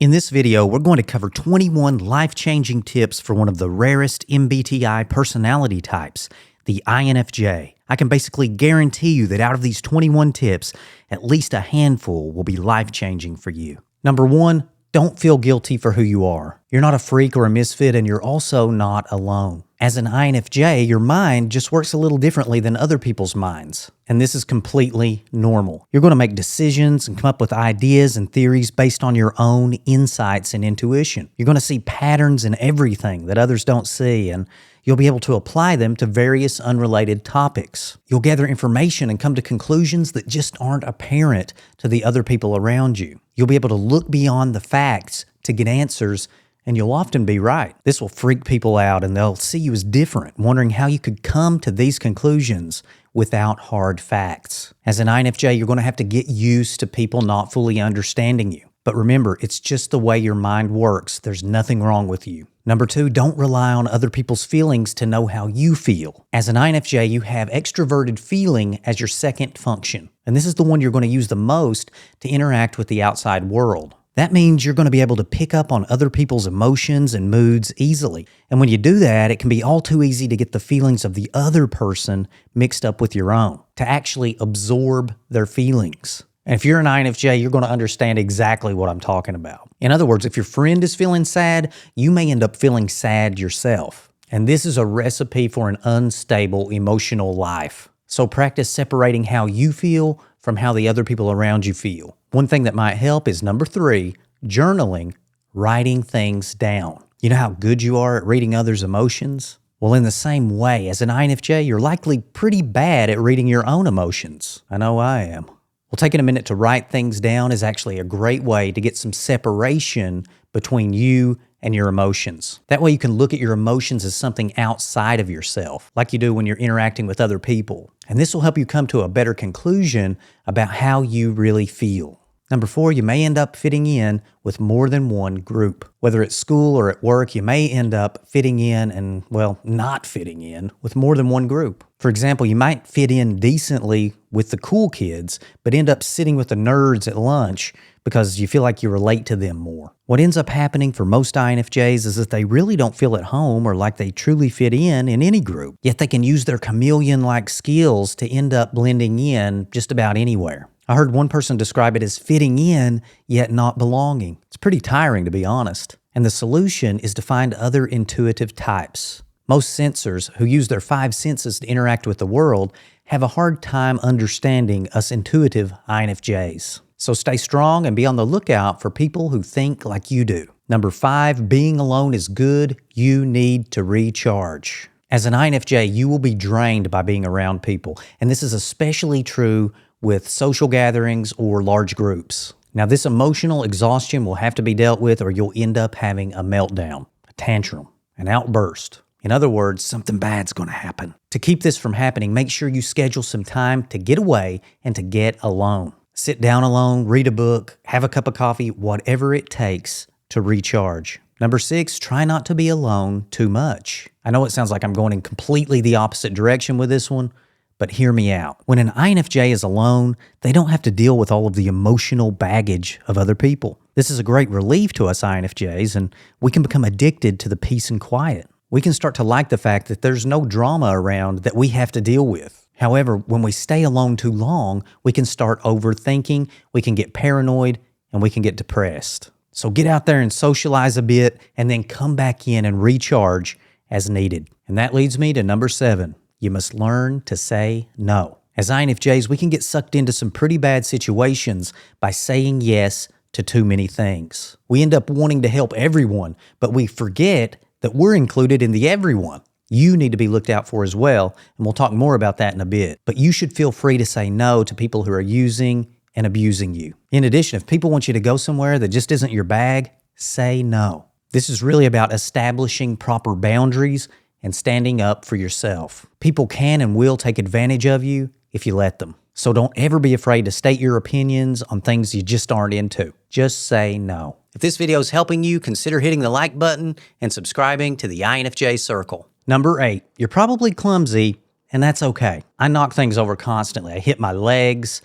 In this video, we're going to cover 21 life-changing tips for one of the rarest MBTI personality types, the INFJ. I can basically guarantee you that out of these 21 tips, at least a handful will be life-changing for you. Number 1, don't feel guilty for who you are. You're not a freak or a misfit, and you're also not alone. As an INFJ, your mind just works a little differently than other people's minds, and this is completely normal. You're going to make decisions and come up with ideas and theories based on your own insights and intuition. You're going to see patterns in everything that others don't see, and you'll be able to apply them to various unrelated topics. You'll gather information and come to conclusions that just aren't apparent to the other people around you. You'll be able to look beyond the facts to get answers, and you'll often be right. This will freak people out, and they'll see you as different, wondering how you could come to these conclusions without hard facts. As an INFJ, you're going to have to get used to people not fully understanding you. But remember, it's just the way your mind works. There's nothing wrong with you. Number 2, don't rely on other people's feelings to know how you feel. As an INFJ, you have extroverted feeling as your second function. And this is the one you're going to use the most to interact with the outside world. That means you're going to be able to pick up on other people's emotions and moods easily. And when you do that, it can be all too easy to get the feelings of the other person mixed up with your own, to actually absorb their feelings. And if you're an INFJ, you're going to understand exactly what I'm talking about. In other words, if your friend is feeling sad, you may end up feeling sad yourself. And this is a recipe for an unstable emotional life. So practice separating how you feel from how the other people around you feel. One thing that might help is number 3, journaling, writing things down. You know how good you are at reading others' emotions? Well, in the same way, as an INFJ, you're likely pretty bad at reading your own emotions. I know I am. Well, taking a minute to write things down is actually a great way to get some separation between you and your emotions. That way you can look at your emotions as something outside of yourself, like you do when you're interacting with other people. And this will help you come to a better conclusion about how you really feel. Number 4, you may end up fitting in with more than one group. Whether at school or at work, you may end up fitting in and, well, not fitting in with more than one group. For example, you might fit in decently with the cool kids, but end up sitting with the nerds at lunch because you feel like you relate to them more. What ends up happening for most INFJs is that they really don't feel at home or like they truly fit in any group, yet they can use their chameleon-like skills to end up blending in just about anywhere. I heard one person describe it as fitting in, yet not belonging. It's pretty tiring, to be honest. And the solution is to find other intuitive types. Most sensors, who use their 5 senses to interact with the world, have a hard time understanding us intuitive INFJs. So stay strong and be on the lookout for people who think like you do. Number 5, being alone is good. You need to recharge. As an INFJ, you will be drained by being around people. And this is especially true with social gatherings or large groups. Now, this emotional exhaustion will have to be dealt with, or you'll end up having a meltdown, a tantrum, an outburst. In other words, something bad's going to happen. To keep this from happening, make sure you schedule some time to get away and to get alone. Sit down alone, read a book, have a cup of coffee, whatever it takes to recharge. Number 6, try not to be alone too much. I know it sounds like I'm going in completely the opposite direction with this one, but hear me out. When an INFJ is alone, they don't have to deal with all of the emotional baggage of other people. This is a great relief to us INFJs, and we can become addicted to the peace and quiet. We can start to like the fact that there's no drama around that we have to deal with. However, when we stay alone too long, we can start overthinking, we can get paranoid, and we can get depressed. So get out there and socialize a bit, and then come back in and recharge as needed. And that leads me to number 7. You must learn to say no. As INFJs, we can get sucked into some pretty bad situations by saying yes to too many things. We end up wanting to help everyone, but we forget that we're included in the everyone. You need to be looked out for as well, and we'll talk more about that in a bit. But you should feel free to say no to people who are using and abusing you. In addition, if people want you to go somewhere that just isn't your bag, say no. This is really about establishing proper boundaries and standing up for yourself. People can and will take advantage of you if you let them. So don't ever be afraid to state your opinions on things you just aren't into. Just say no. If this video is helping you, consider hitting the like button and subscribing to the INFJ Circle. Number 8, you're probably clumsy, and that's okay. I knock things over constantly. I hit my legs,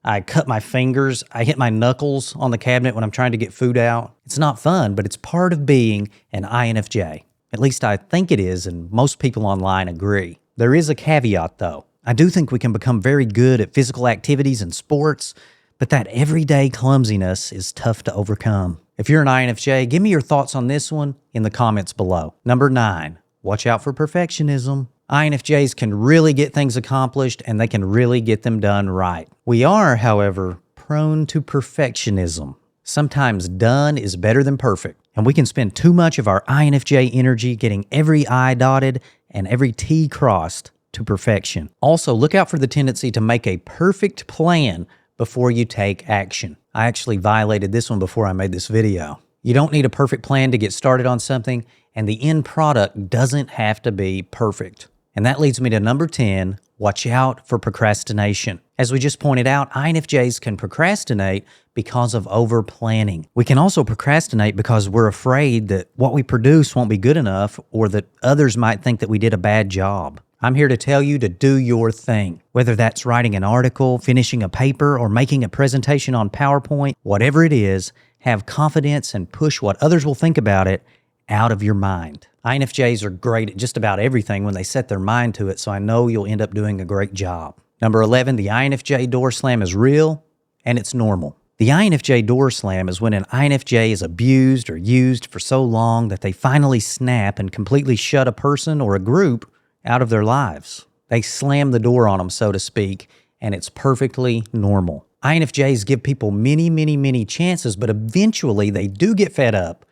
I cut my fingers. I hit my knuckles on the cabinet when I'm trying to get food out. It's not fun, but it's part of being an INFJ. At least I think it is, and most people online agree. There is a caveat, though. I do think we can become very good at physical activities and sports, but that everyday clumsiness is tough to overcome. If you're an INFJ, give me your thoughts on this one in the comments below. Number 9, watch out for perfectionism. INFJs can really get things accomplished, and they can really get them done right. We are, however, prone to perfectionism. Sometimes done is better than perfect, and we can spend too much of our INFJ energy getting every I dotted and every T crossed to perfection. Also, look out for the tendency to make a perfect plan before you take action. I actually violated this one before I made this video. You don't need a perfect plan to get started on something, and the end product doesn't have to be perfect. And that leads me to number 10, watch out for procrastination. As we just pointed out, INFJs can procrastinate because of over-planning. We can also procrastinate because we're afraid that what we produce won't be good enough or that others might think that we did a bad job. I'm here to tell you to do your thing. Whether that's writing an article, finishing a paper, or making a presentation on PowerPoint, whatever it is, have confidence and push what others will think about it out of your mind. INFJs are great at just about everything when they set their mind to it, so I know you'll end up doing a great job. Number 11, the INFJ door slam is real and it's normal. The INFJ door slam is when an INFJ is abused or used for so long that they finally snap and completely shut a person or a group out of their lives. They slam the door on them, so to speak, and it's perfectly normal. INFJs give people many chances, but eventually they do get fed up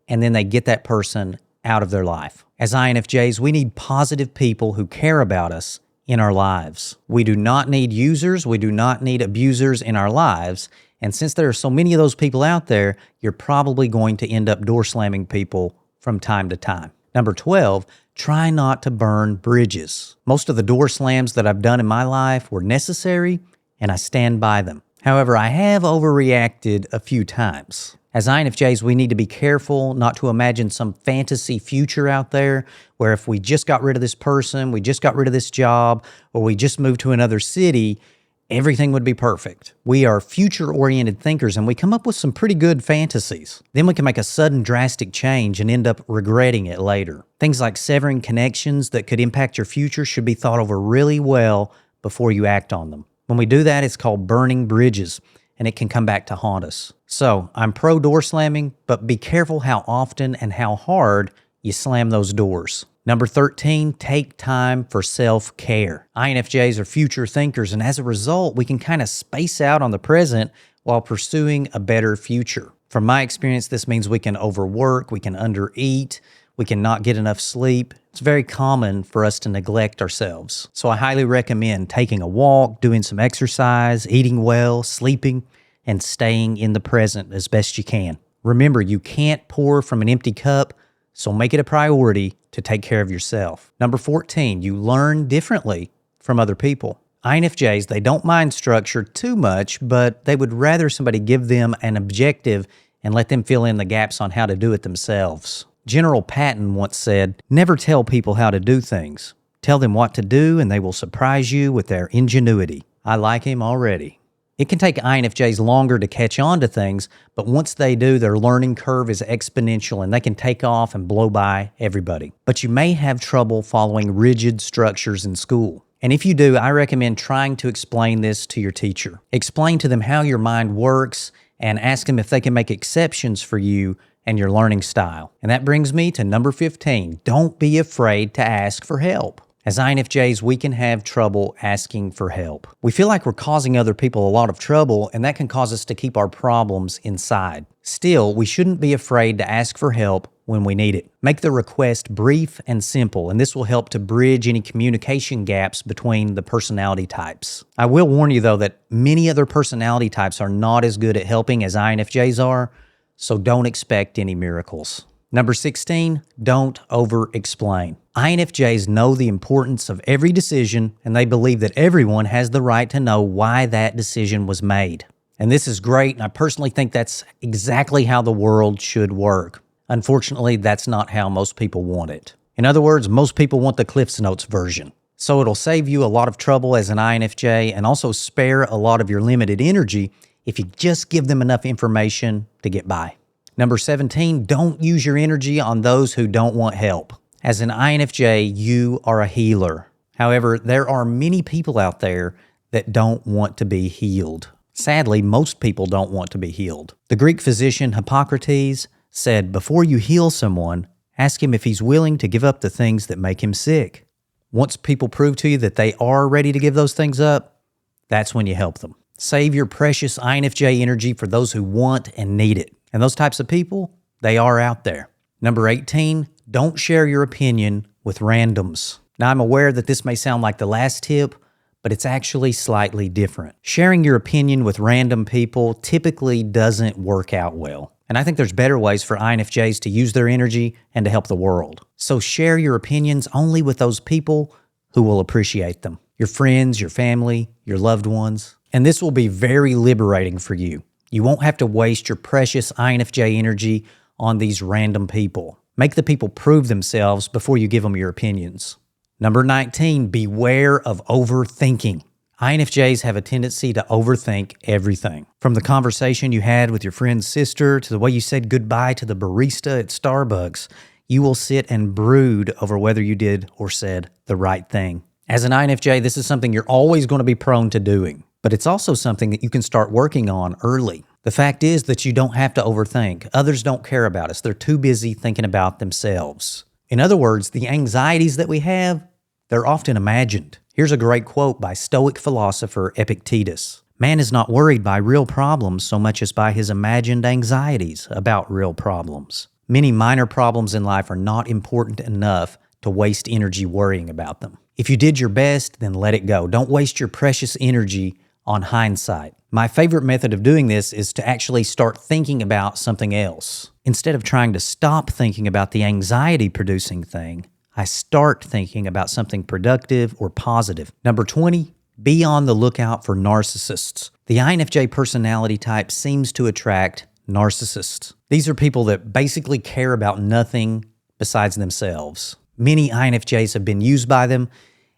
and then they get that person out of their life. As INFJs, we need positive people who care about us in our lives. We do not need users. We do not need abusers in our lives. And since there are so many of those people out there, you're probably going to end up door slamming people from time to time. Number 12, try not to burn bridges. Most of the door slams that I've done in my life were necessary, and I stand by them. However, I have overreacted a few times. As INFJs, we need to be careful not to imagine some fantasy future out there where if we just got rid of this person, we just got rid of this job, or we just moved to another city, everything would be perfect. We are future-oriented thinkers, and we come up with some pretty good fantasies. Then we can make a sudden drastic change and end up regretting it later. Things like severing connections that could impact your future should be thought over really well before you act on them. When we do that, it's called burning bridges, and it can come back to haunt us. So I'm pro door slamming, but be careful how often and how hard you slam those doors. Number 13, take time for self-care. INFJs are future thinkers, and as a result, we can kind of space out on the present while pursuing a better future. From my experience, this means we can overwork, we can undereat, we can not get enough sleep. It's very common for us to neglect ourselves. So I highly recommend taking a walk, doing some exercise, eating well, sleeping, and staying in the present as best you can. Remember, you can't pour from an empty cup, so make it a priority to take care of yourself. Number 14, you learn differently from other people. INFJs, they don't mind structure too much, but they would rather somebody give them an objective and let them fill in the gaps on how to do it themselves. General Patton once said, "Never tell people how to do things. Tell them what to do and they will surprise you with their ingenuity." I like him already. It can take INFJs longer to catch on to things, but once they do, their learning curve is exponential and they can take off and blow by everybody. But you may have trouble following rigid structures in school. And if you do, I recommend trying to explain this to your teacher. Explain to them how your mind works and ask them if they can make exceptions for you and your learning style. And that brings me to number 15. Don't be afraid to ask for help. As INFJs, we can have trouble asking for help. We feel like we're causing other people a lot of trouble, and that can cause us to keep our problems inside. Still, we shouldn't be afraid to ask for help when we need it. Make the request brief and simple, and this will help to bridge any communication gaps between the personality types. I will warn you, though, that many other personality types are not as good at helping as INFJs are, so don't expect any miracles. Number 16, don't over-explain. INFJs know the importance of every decision, and they believe that everyone has the right to know why that decision was made. And this is great, and I personally think that's exactly how the world should work. Unfortunately, that's not how most people want it. In other words, most people want the Cliff's Notes version. So it'll save you a lot of trouble as an INFJ and also spare a lot of your limited energy if you just give them enough information to get by. Number 17, don't use your energy on those who don't want help. As an INFJ, you are a healer. However, there are many people out there that don't want to be healed. Sadly, most people don't want to be healed. The Greek physician Hippocrates said, before you heal someone, ask him if he's willing to give up the things that make him sick. Once people prove to you that they are ready to give those things up, that's when you help them. Save your precious INFJ energy for those who want and need it. And those types of people, they are out there. Number 18, don't share your opinion with randoms. Now, I'm aware that this may sound like the last tip, but it's actually slightly different. Sharing your opinion with random people typically doesn't work out well. And I think there's better ways for INFJs to use their energy and to help the world. So share your opinions only with those people who will appreciate them. Your friends, your family, your loved ones. And this will be very liberating for you. You won't have to waste your precious INFJ energy on these random people. Make the people prove themselves before you give them your opinions. Number 19, beware of overthinking. INFJs have a tendency to overthink everything. From the conversation you had with your friend's sister to the way you said goodbye to the barista at Starbucks, you will sit and brood over whether you did or said the right thing. As an INFJ, this is something you're always going to be prone to doing, but it's also something that you can start working on early. The fact is that you don't have to overthink. Others don't care about us. They're too busy thinking about themselves. In other words, the anxieties that we have, they're often imagined. Here's a great quote by Stoic philosopher Epictetus. Man is not worried by real problems so much as by his imagined anxieties about real problems. Many minor problems in life are not important enough to waste energy worrying about them. If you did your best, then let it go. Don't waste your precious energy on hindsight. My favorite method of doing this is to actually start thinking about something else. Instead of trying to stop thinking about the anxiety-producing thing, I start thinking about something productive or positive. Number 20, be on the lookout for narcissists. The INFJ personality type seems to attract narcissists. These are people that basically care about nothing besides themselves. Many INFJs have been used by them,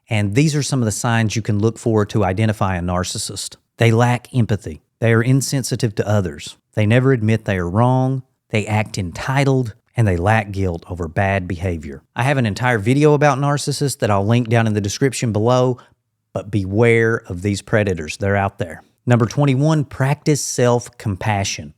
and these are some of the signs you can look for to identify a narcissist. They lack empathy. They are insensitive to others. They never admit they are wrong. They act entitled, and they lack guilt over bad behavior. I have an entire video about narcissists that I'll link down in the description below, but beware of these predators. They're out there. Number 21, practice self-compassion.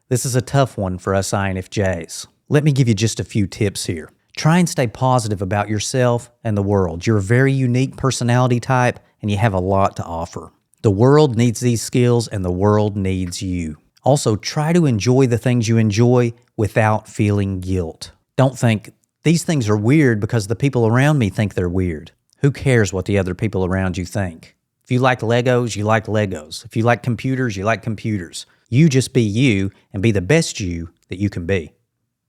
This is a tough one for us INFJs. Let me give you just a few tips here. Try and stay positive about yourself and the world. You're a very unique personality type, and you have a lot to offer. The world needs these skills, and the world needs you. Also, try to enjoy the things you enjoy without feeling guilt. Don't think, these things are weird because the people around me think they're weird. Who cares what the other people around you think? If you like Legos, you like Legos. If you like computers, you like computers. You just be you and be the best you that you can be.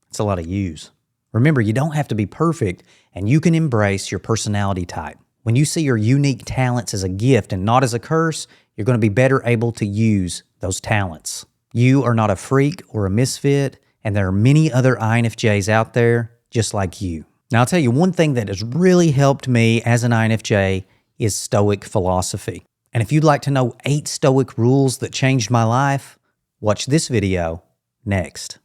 It's a lot of yous. Remember, you don't have to be perfect, and you can embrace your personality type. When you see your unique talents as a gift and not as a curse, you're going to be better able to use those talents. You are not a freak or a misfit, and there are many other INFJs out there just like you. Now, I'll tell you one thing that has really helped me as an INFJ is Stoic philosophy. And if you'd like to know 8 Stoic rules that changed my life, watch this video next.